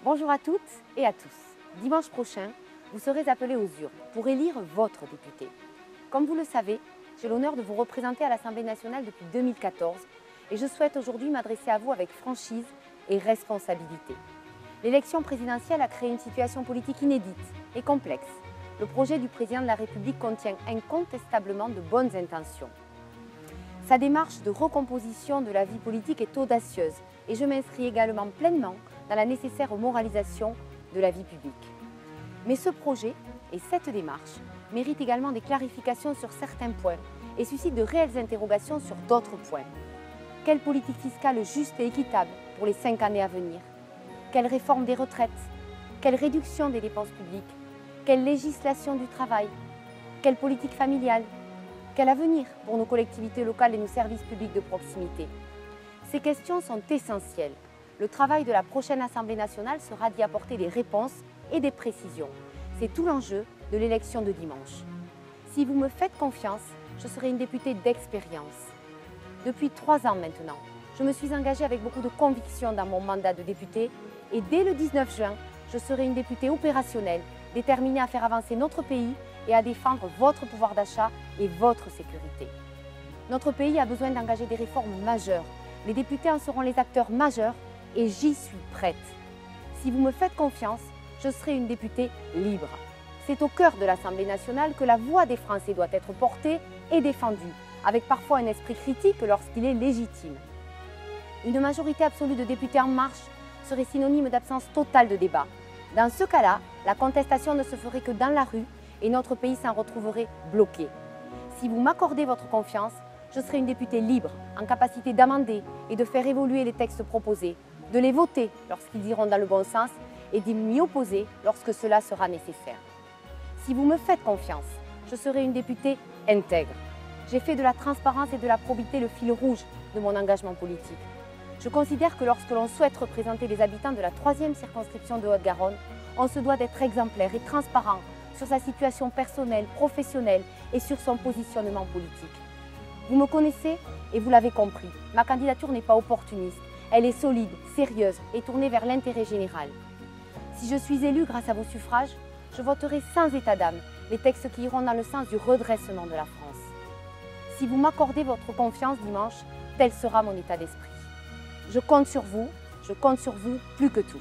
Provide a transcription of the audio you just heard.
Bonjour à toutes et à tous. Dimanche prochain, vous serez appelés aux urnes pour élire votre député. Comme vous le savez, j'ai l'honneur de vous représenter à l'Assemblée nationale depuis 2014 et je souhaite aujourd'hui m'adresser à vous avec franchise et responsabilité. L'élection présidentielle a créé une situation politique inédite et complexe. Le projet du président de la République contient incontestablement de bonnes intentions. Sa démarche de recomposition de la vie politique est audacieuse et je m'inscris également pleinement dans la nécessaire moralisation de la vie publique. Mais ce projet et cette démarche méritent également des clarifications sur certains points et suscitent de réelles interrogations sur d'autres points. Quelle politique fiscale juste et équitable pour les 5 années à venir? Quelle réforme des retraites? Quelle réduction des dépenses publiques? Quelle législation du travail? Quelle politique familiale? Quel avenir pour nos collectivités locales et nos services publics de proximité? Ces questions sont essentielles. Le travail de la prochaine Assemblée nationale sera d'y apporter des réponses et des précisions. C'est tout l'enjeu de l'élection de dimanche. Si vous me faites confiance, je serai une députée d'expérience. Depuis 3 ans maintenant, je me suis engagée avec beaucoup de conviction dans mon mandat de députée et dès le 19 juin, je serai une députée opérationnelle, déterminée à faire avancer notre pays et à défendre votre pouvoir d'achat et votre sécurité. Notre pays a besoin d'engager des réformes majeures. Les députés en seront les acteurs majeurs et j'y suis prête. Si vous me faites confiance, je serai une députée libre. C'est au cœur de l'Assemblée nationale que la voix des Français doit être portée et défendue, avec parfois un esprit critique lorsqu'il est légitime. Une majorité absolue de députés en marche serait synonyme d'absence totale de débat. Dans ce cas-là, la contestation ne se ferait que dans la rue et notre pays s'en retrouverait bloqué. Si vous m'accordez votre confiance, je serai une députée libre, en capacité d'amender et de faire évoluer les textes proposés, de les voter lorsqu'ils iront dans le bon sens et d'y m'y opposer lorsque cela sera nécessaire. Si vous me faites confiance, je serai une députée intègre. J'ai fait de la transparence et de la probité le fil rouge de mon engagement politique. Je considère que lorsque l'on souhaite représenter les habitants de la 3e circonscription de Haute-Garonne, on se doit d'être exemplaire et transparent sur sa situation personnelle, professionnelle et sur son positionnement politique. Vous me connaissez et vous l'avez compris, ma candidature n'est pas opportuniste. Elle est solide, sérieuse et tournée vers l'intérêt général. Si je suis élue grâce à vos suffrages, je voterai sans état d'âme les textes qui iront dans le sens du redressement de la France. Si vous m'accordez votre confiance dimanche, tel sera mon état d'esprit. Je compte sur vous plus que tout.